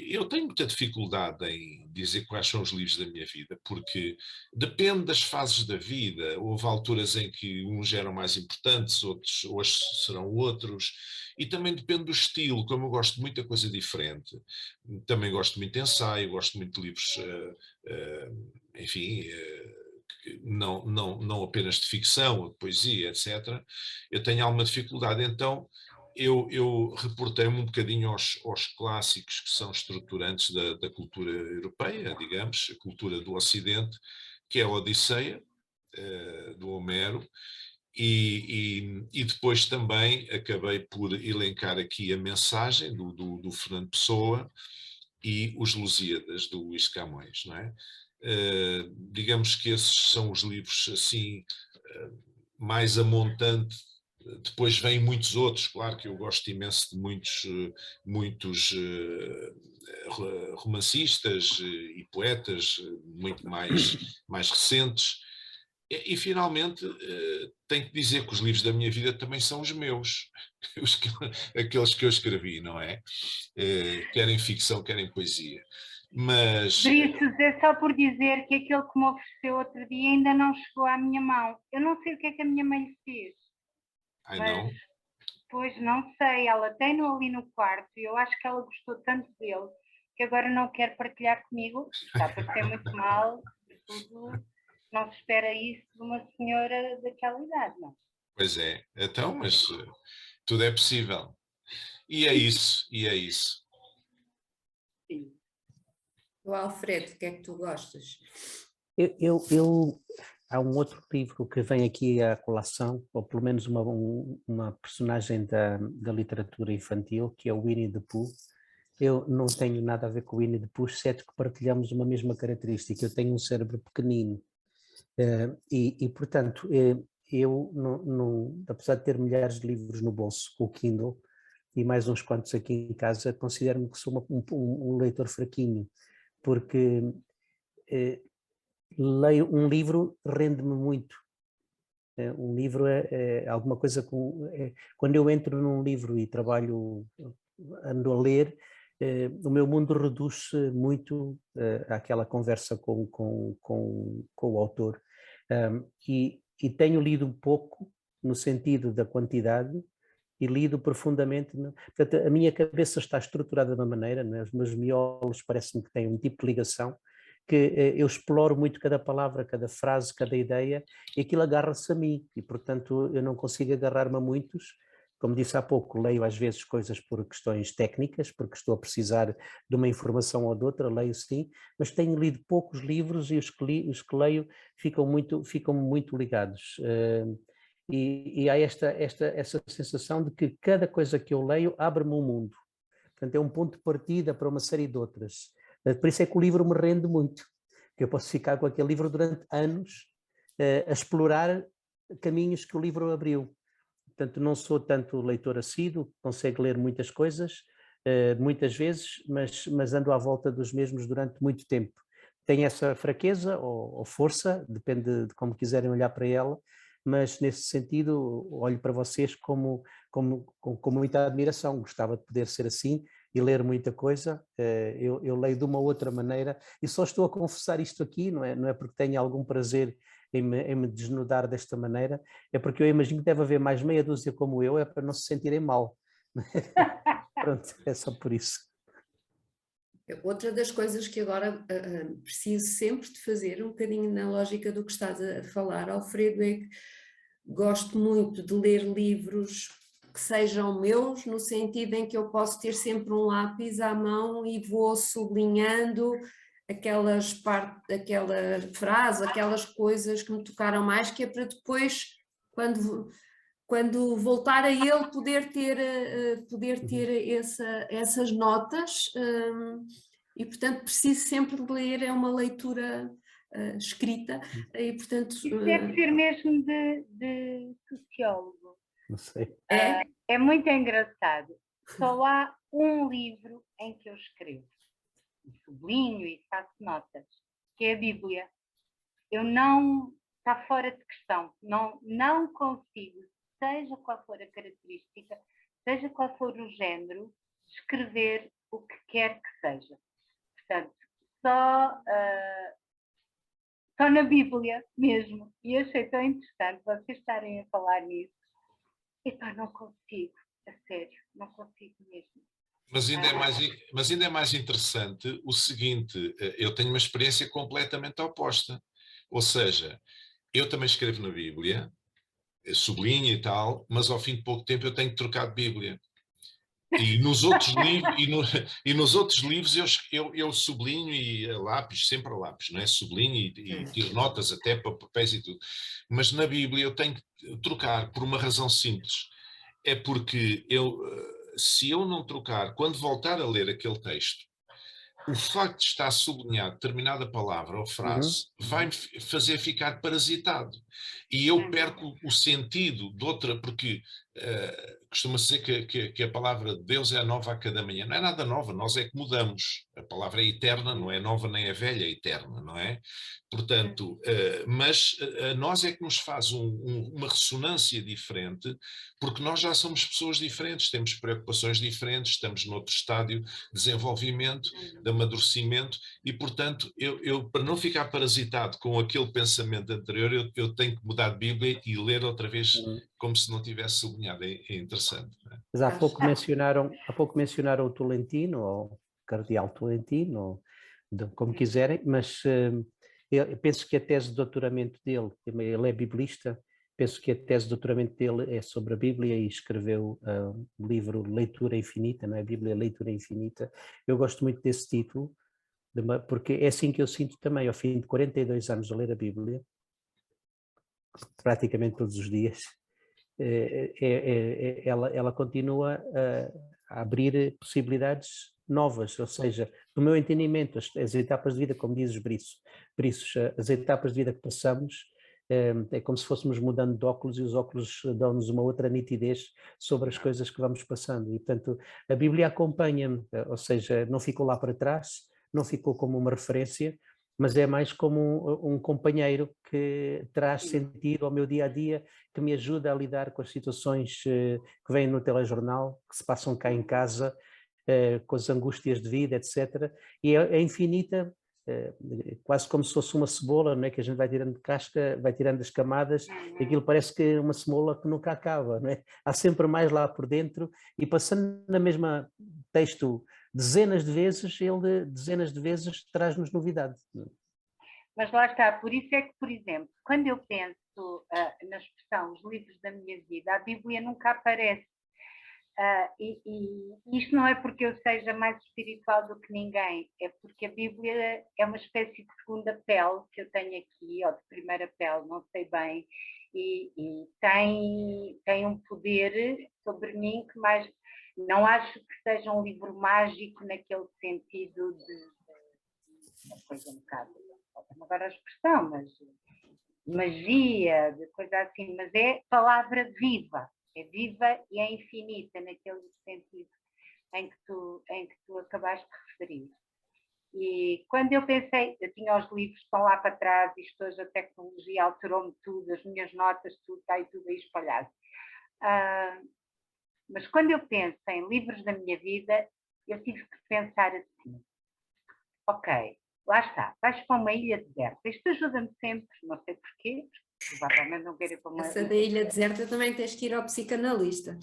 eu tenho muita dificuldade em dizer quais são os livros da minha vida, porque depende das fases da vida. Houve alturas em que uns eram mais importantes, outros hoje serão outros, e também depende do estilo. Como eu gosto de muita coisa diferente, também gosto muito de ensaio, gosto muito de livros, enfim, não apenas de ficção ou de poesia, etc. Eu tenho alguma dificuldade, então eu reportei-me um bocadinho aos clássicos que são estruturantes da cultura europeia, digamos, a cultura do Ocidente, que é a Odisseia, do Homero, E depois também acabei por elencar aqui a mensagem do Fernando Pessoa e os Lusíadas, do Luís Camões, não é? Digamos que esses são os livros assim mais a montante. Depois vêm muitos outros, claro que eu gosto imenso de muitos romancistas e poetas muito mais recentes. E finalmente, tenho que dizer que os livros da minha vida também são os meus, aqueles que eu escrevi, não é? Querem ficção, querem poesia. Mas... Briços, é só por dizer que aquele que me ofereceu outro dia ainda não chegou à minha mão. Eu não sei o que é que a minha mãe lhe fez. Ai, mas, não? Pois não sei, ela tem-no ali no quarto e eu acho que ela gostou tanto dele que agora não quer partilhar comigo. Está a parecer muito mal, sobretudo não se espera isso de uma senhora daquela idade, não? Pois é, então, mas tudo é possível. E é isso, e é isso. Sim. O Alfredo, o que é que tu gostas? Há um outro livro que vem aqui à colação, ou pelo menos uma personagem da literatura infantil, que é o Winnie the Pooh. Eu não tenho nada a ver com o Winnie the Pooh, exceto que partilhamos uma mesma característica. Eu tenho um cérebro pequenino portanto, eu, apesar de ter milhares de livros no bolso, com o Kindle, e mais uns quantos aqui em casa, considero-me que sou um leitor fraquinho, porque leio um livro, rende-me muito. Um livro é alguma coisa quando eu entro num livro e trabalho, ando a ler, o meu mundo reduz-se muito àquela conversa com o autor. E tenho lido pouco, no sentido da quantidade, e lido profundamente. Portanto, a minha cabeça está estruturada de uma maneira, né? Os meus miolos parecem que têm um tipo de ligação, que eu exploro muito cada palavra, cada frase, cada ideia, e aquilo agarra-se a mim, e portanto eu não consigo agarrar-me a muitos. Como disse há pouco, leio às vezes coisas por questões técnicas, porque estou a precisar de uma informação ou de outra, leio sim, mas tenho lido poucos livros e os que leio ficam muito ligados. E há essa sensação de que cada coisa que eu leio abre-me um mundo. Portanto, é um ponto de partida para uma série de outras. Por isso é que o livro me rende muito, que eu posso ficar com aquele livro durante anos a explorar caminhos que o livro abriu. Portanto, não sou tanto leitor assíduo, consigo ler muitas coisas, muitas vezes, mas ando à volta dos mesmos durante muito tempo. Tenho essa fraqueza ou força, depende de como quiserem olhar para ela, mas nesse sentido olho para vocês com muita admiração. Gostava de poder ser assim e ler muita coisa. Eu leio de uma outra maneira e só estou a confessar isto aqui, não é porque tenho algum prazer em me desnudar desta maneira, é porque eu imagino que deve haver mais meia dúzia como eu, é para não se sentirem mal. Pronto, é só por isso. Outra das coisas que agora preciso sempre de fazer, um bocadinho na lógica do que estás a falar, Alfredo, é que gosto muito de ler livros que sejam meus, no sentido em que eu posso ter sempre um lápis à mão e vou sublinhando aquela frase, aquelas coisas que me tocaram mais, que é para depois, quando voltar a ele, poder ter essas notas, e portanto preciso sempre de ler, é uma leitura escrita, e portanto... Isso deve ser mesmo de sociólogo. Não sei. É muito engraçado. Só há um livro em que eu escrevo, sublinho e faço notas, que é a Bíblia. Está fora de questão, não consigo, seja qual for a característica, seja qual for o género, escrever o que quer que seja. Portanto, só na Bíblia mesmo. E achei tão interessante vocês estarem a falar nisso. Epá, não consigo, a sério, não consigo mesmo. Mas ainda é mais interessante o seguinte, eu tenho uma experiência completamente oposta. Ou seja, eu também escrevo na Bíblia, sublinho e tal, mas ao fim de pouco tempo eu tenho que trocar de Bíblia. E nos outros livros, e nos outros livros eu sublinho e a lápis, sempre a lápis, não é? Sublinho e tiro notas até para papéis e tudo. Mas na Bíblia eu tenho que trocar por uma razão simples. É porque se eu não trocar, quando voltar a ler aquele texto, o facto de estar sublinhado determinada palavra ou frase vai-me fazer ficar parasitado. E eu perco o sentido de outra, porque costuma-se dizer que a palavra de Deus é nova a cada manhã. Não é nada nova, nós é que mudamos. A palavra é eterna, não é nova nem é velha, é eterna, não é? Portanto, mas a nós é que nos faz uma ressonância diferente, porque nós já somos pessoas diferentes, temos preocupações diferentes, estamos noutro estádio de desenvolvimento, de amadurecimento, e portanto, eu para não ficar parasitado com aquele pensamento anterior, eu tenho que mudar de Bíblia e ler outra vez como se não tivesse sublinhado. É interessante. Não é? Mas há pouco mencionaram o Tolentino, ou Cardeal Tolentino, ou como quiserem, mas eu penso que a tese de doutoramento dele, ele é biblista, penso que a tese de doutoramento dele é sobre a Bíblia e escreveu um livro Leitura Infinita, não é? Bíblia Leitura Infinita. Eu gosto muito desse título, porque é assim que eu sinto também, ao fim de 42 anos a ler a Bíblia, praticamente todos os dias, ela continua a abrir possibilidades novas, ou seja, no meu entendimento, as etapas de vida, como diz os Briços, as etapas de vida que passamos, é como se fôssemos mudando de óculos e os óculos dão-nos uma outra nitidez sobre as coisas que vamos passando. E, portanto, a Bíblia acompanha-me, ou seja, não ficou lá para trás, não ficou como uma referência, mas é mais como um companheiro que traz sentido ao meu dia-a-dia, que me ajuda a lidar com as situações que vêm no telejornal, que se passam cá em casa, com as angústias de vida, etc. E é infinita, quase como se fosse uma cebola, não é? Que a gente vai tirando de casca, vai tirando as camadas, e aquilo parece que é uma cebola que nunca acaba, não é? Há sempre mais lá por dentro, e passando na mesma texto dezenas de vezes, ele dezenas de vezes traz-nos novidade. Mas lá está, por isso é que, por exemplo, quando eu penso na expressão os livros da minha vida, a Bíblia nunca aparece. E isto não é porque eu seja mais espiritual do que ninguém, é porque a Bíblia é uma espécie de segunda pele que eu tenho aqui, ou de primeira pele, não sei bem, e tem um poder sobre mim que mais... Não acho que seja um livro mágico naquele sentido de uma coisa um bocado, agora a expressão, mas magia, de coisa assim, mas é palavra viva. É viva e é infinita naquele sentido em que tu acabaste de referir. E quando eu pensei, eu tinha os livros que estão lá para trás, isto hoje a tecnologia alterou-me tudo, as minhas notas, tudo está aí tudo aí espalhado. Mas quando eu penso em livros da minha vida, eu tive que pensar assim, ok, lá está, vais para uma ilha deserta, isto ajuda-me sempre, não sei porquê, provavelmente não quero ir para uma... Essa da ilha deserta também tens que ir ao psicanalista.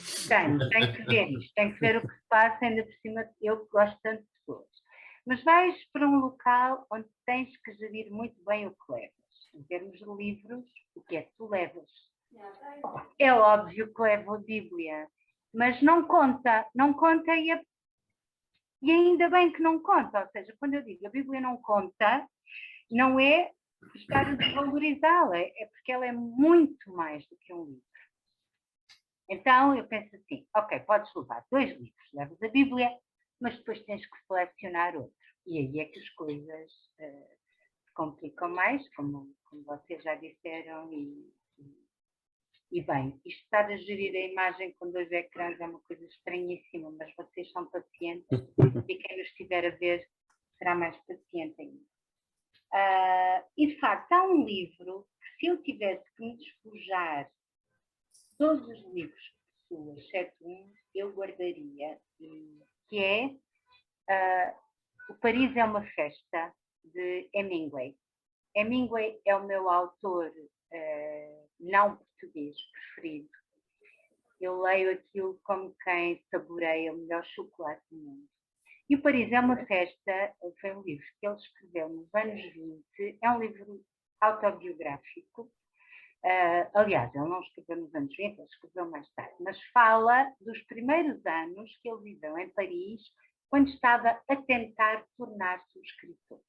Tem que ver isto, tem que ver o que se passa, ainda por cima, eu que gosto tanto de pessoas. Mas vais para um local onde tens que gerir muito bem o que levas. Em termos de livros, o que é que tu levas? É óbvio que levo a Bíblia, mas não conta e ainda bem que não conta, ou seja, quando eu digo a Bíblia não conta, não é estar a desvalorizá-la, é porque ela é muito mais do que um livro. Então eu penso assim, ok, podes levar 2 livros, levas a Bíblia, mas depois tens que selecionar outro. E aí é que as coisas se complicam mais, como vocês já disseram, e bem, isto estar a gerir a imagem com 2 ecrãs é uma coisa estranhíssima, mas vocês são pacientes e quem nos estiver a ver será mais paciente ainda. E de facto há um livro que se eu tivesse que me despojar todos os livros que possuo, exceto um, eu guardaria, que é O Paris é uma Festa, de Hemingway. Hemingway é o meu autor não português preferido. Eu leio aquilo como quem saboreia o melhor chocolate do mundo. E o Paris é uma Festa foi um livro que ele escreveu nos anos 20, é um livro autobiográfico, Aliás, ele não escreveu nos anos 20, ele escreveu mais tarde, mas fala dos primeiros anos que ele viveu em Paris, quando estava a tentar tornar-se um escritor.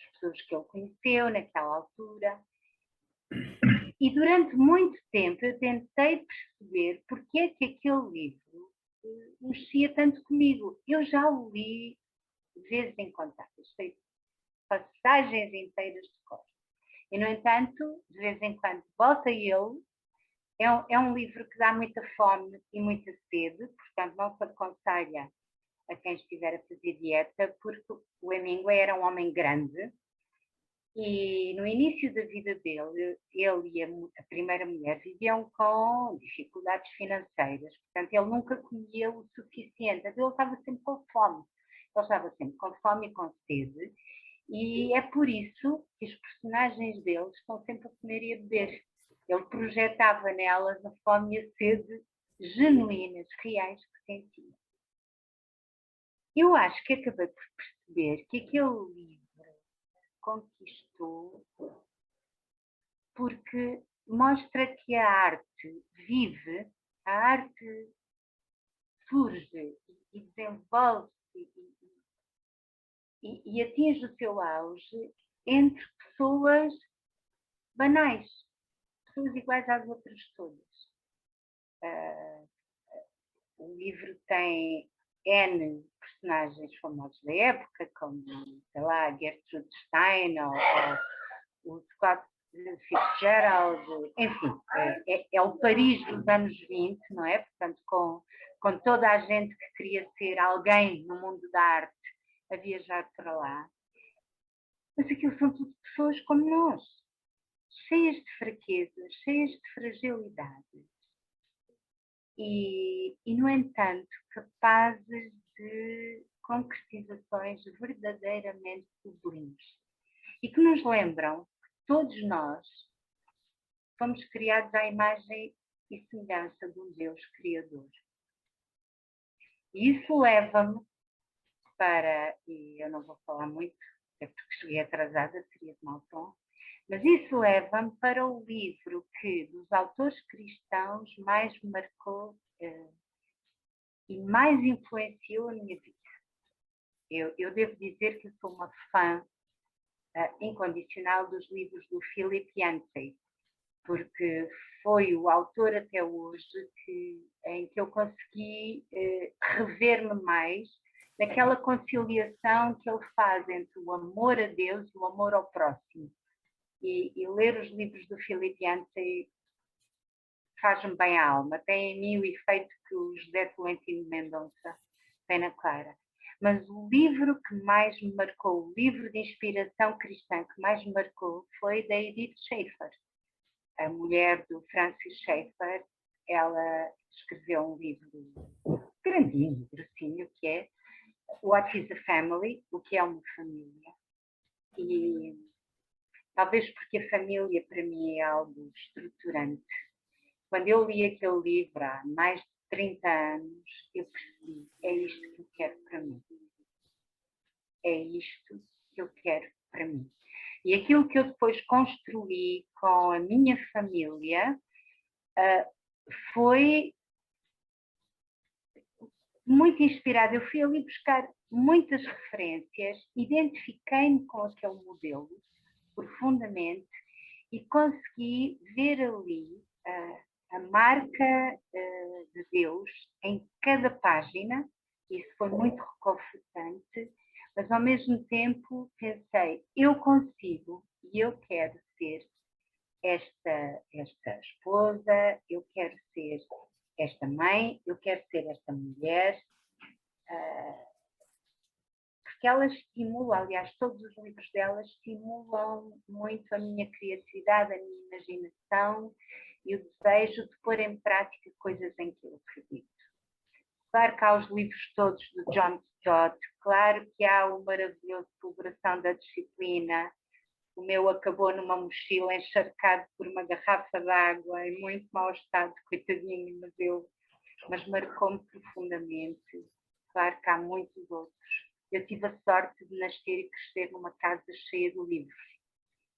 As pessoas que ele conheceu naquela altura. E durante muito tempo eu tentei perceber porque é que aquele livro mexia tanto comigo. Eu já o li de vez em quando, sei passagens inteiras de cor. E, no entanto, de vez em quando volta ele. É um livro que dá muita fome e muita sede, portanto não se aconselha a quem estiver a fazer dieta, porque o Hemingway era um homem grande e no início da vida dele, ele e a primeira mulher viviam com dificuldades financeiras, portanto ele nunca comia o suficiente, ele estava sempre com fome. Ele estava sempre com fome e com sede, e é por isso que os personagens dele estão sempre a comer e a beber. Ele projetava nelas a fome e a sede genuínas, reais que sentia. Eu acho que acabei por perceber que aquele livro conquistou porque mostra que a arte vive, a arte surge e desenvolve-se e atinge o seu auge entre pessoas banais, pessoas iguais às outras todas. O livro tem N personagens famosos da época, como, sei lá, Gertrude Stein ou o Scott Fitzgerald, enfim, é o Paris dos anos 20, não é? Portanto, com toda a gente que queria ser alguém no mundo da arte a viajar para lá. Mas aquilo são tudo pessoas como nós, cheias de fraquezas, cheias de fragilidades. E, no entanto, capazes de concretizações verdadeiramente sublimes. E que nos lembram que todos nós fomos criados à imagem e semelhança de um Deus Criador. E isso leva-me para, e eu não vou falar muito, é porque cheguei atrasada, seria de mau tom, mas isso leva-me para o livro que, dos autores cristãos, mais me marcou e mais influenciou a minha vida. Eu devo dizer que sou uma fã incondicional dos livros do Philip Yancey, porque foi o autor até hoje em que eu consegui rever-me mais naquela conciliação que ele faz entre o amor a Deus e o amor ao próximo. E ler os livros do Philip Yancey faz-me bem à alma. Tem em mim o efeito que o José Tolentino Mendonça tem na Clara. Mas o livro que mais me marcou, o livro de inspiração cristã que mais me marcou, foi da Edith Schaeffer, a mulher do Francis Schaeffer. Ela escreveu um livro grandinho, grossinho, que é What is a Family? O que é uma família? E talvez porque a família para mim é algo estruturante. Quando eu li aquele livro há mais de 30 anos, eu percebi, é isto que eu quero para mim. É isto que eu quero para mim. E aquilo que eu depois construí com a minha família foi muito inspirado. Eu fui ali buscar muitas referências, identifiquei-me com aquele modelo profundamente e consegui ver ali a marca de Deus em cada página. Isso foi muito reconfortante, mas ao mesmo tempo pensei, eu consigo e eu quero ser esta esposa, eu quero ser esta mãe, eu quero ser esta mulher, porque ela estimula, aliás, todos os livros dela estimulam muito a minha criatividade, a minha imaginação e o desejo de pôr em prática coisas em que eu acredito. Claro que há os livros todos do John Stott, claro que há o maravilhoso Celebração da Disciplina. O meu acabou numa mochila encharcado por uma garrafa de água em muito mau estado, coitadinho, mas marcou-me profundamente. Claro que há muitos outros. Eu tive a sorte de nascer e crescer numa casa cheia de livros.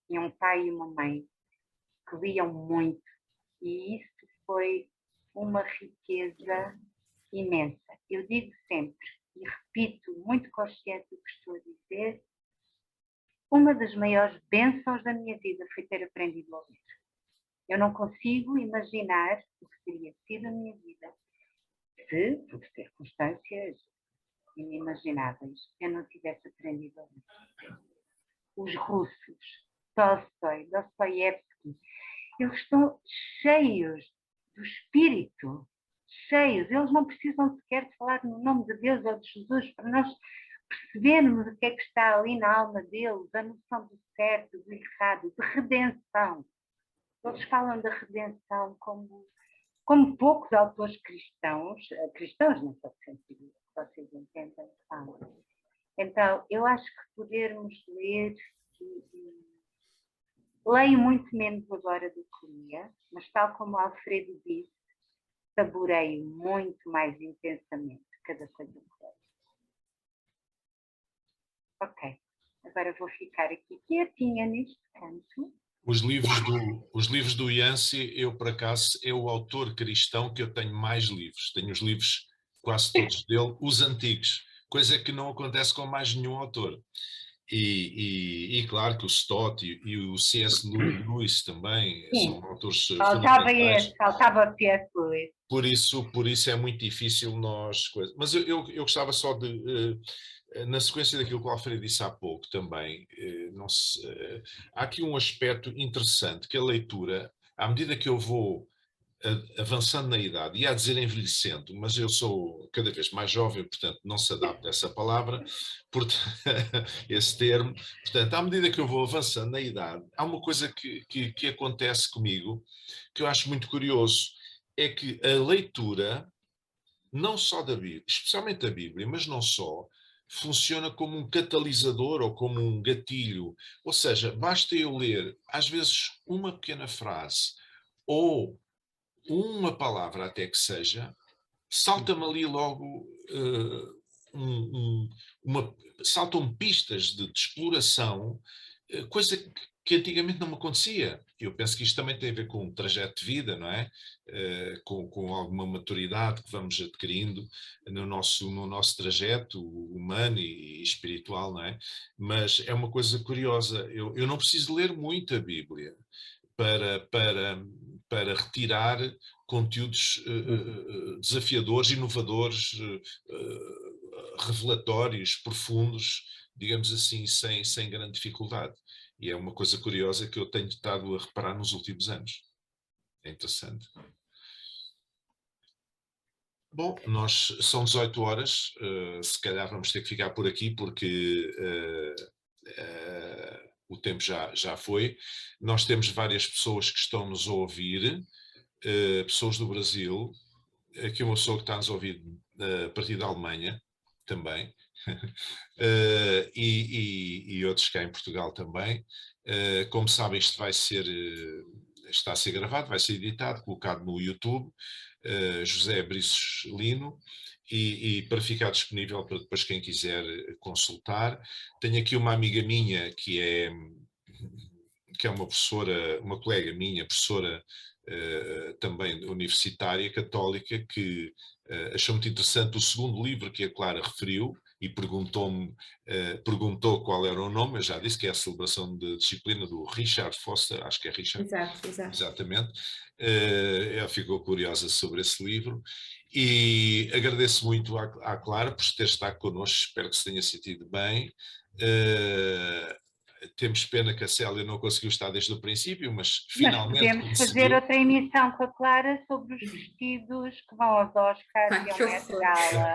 Tinha um pai e uma mãe que que liam muito. E isso foi uma riqueza imensa. Eu digo sempre, e repito, muito consciente do que estou a dizer, uma das maiores bênçãos da minha vida foi ter aprendido a ler. Eu não consigo imaginar o que teria sido a minha vida se, por circunstâncias inimagináveis, eu não tivesse aprendido a ler. Os russos, Tolstói, Dostoiévski, eles estão cheios do espírito, cheios. Eles não precisam sequer de falar no nome de Deus ou de Jesus para nós percebermos o que é que está ali na alma deles, a noção do certo, do errado, de redenção. Eles falam da redenção como poucos autores cristãos não só sentido que vocês entendem, falam. Então, eu acho que podermos ler, leio muito menos agora do que lia, mas tal como o Alfredo disse, saboreio muito mais intensamente cada coisa que leio. Ok, agora vou ficar aqui quietinha neste canto. Os livros do Yancey, eu por acaso, é o autor cristão que eu tenho mais livros. Tenho os livros quase todos dele, os antigos, coisa que não acontece com mais nenhum autor. E claro que o Stott e o C.S. Lewis também são autores fundamentais. Faltava C.S. Lewis. Por isso é muito difícil nós... Mas eu gostava só de... na sequência daquilo que o Alfredo disse há pouco também, há aqui um aspecto interessante, que a leitura, à medida que eu vou avançando na idade, ia dizer envelhecendo, mas eu sou cada vez mais jovem, portanto não se adapta a essa palavra, esse termo, portanto à medida que eu vou avançando na idade, há uma coisa que acontece comigo, que eu acho muito curioso, é que a leitura, não só da Bíblia, especialmente da Bíblia, mas não só, funciona como um catalisador ou como um gatilho. Ou seja, basta eu ler, às vezes, uma pequena frase ou uma palavra até que seja, salta-me ali logo saltam pistas de exploração, coisa que antigamente não me acontecia. Eu penso que isto também tem a ver com um trajeto de vida, não é? Com alguma maturidade que vamos adquirindo no nosso trajeto humano e espiritual, não é? Mas é uma coisa curiosa. Eu não preciso ler muito a Bíblia para retirar conteúdos desafiadores, inovadores, revelatórios, profundos, digamos assim, sem grande dificuldade. E é uma coisa curiosa que eu tenho estado a reparar nos últimos anos. É interessante. Bom, são 18 horas, se calhar vamos ter que ficar por aqui porque o tempo já foi. Nós temos várias pessoas que estão-nos a ouvir, pessoas do Brasil, aqui uma pessoa que está-nos a ouvir a partir da Alemanha também, e outros cá em Portugal também. Como sabem, isto está a ser gravado, vai ser editado, colocado no YouTube, José Briços Lino, e para ficar disponível para depois quem quiser consultar. Tenho aqui uma amiga minha que é uma professora, uma colega minha, professora também universitária, católica, que achou muito interessante o segundo livro que a Clara referiu e perguntou qual era o nome. Eu já disse que é a Celebração de Disciplina, do Richard Foster, acho que é Richard. Exato. Exatamente. Ela ficou curiosa sobre esse livro e agradeço muito à Clara por ter estado connosco, espero que se tenha sentido bem. Temos pena que a Célia não conseguiu estar desde o princípio, mas finalmente podemos fazer outra emissão com a Clara sobre os vestidos que vão aos Oscars e ao Met Gala.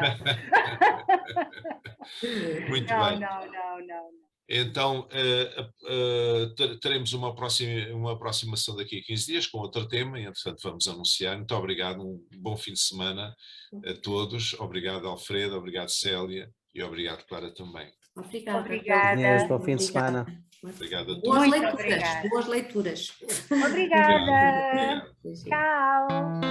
Muito bem. Não. Então, teremos uma aproximação daqui a 15 dias com outro tema e, entretanto, vamos anunciar. Muito obrigado, um bom fim de semana a todos. Obrigado, Alfredo, obrigado, Célia, e obrigado, Clara, também. Obrigada. Bom fim de semana. Obrigado a todos. Boas leituras. Obrigada. Tchau.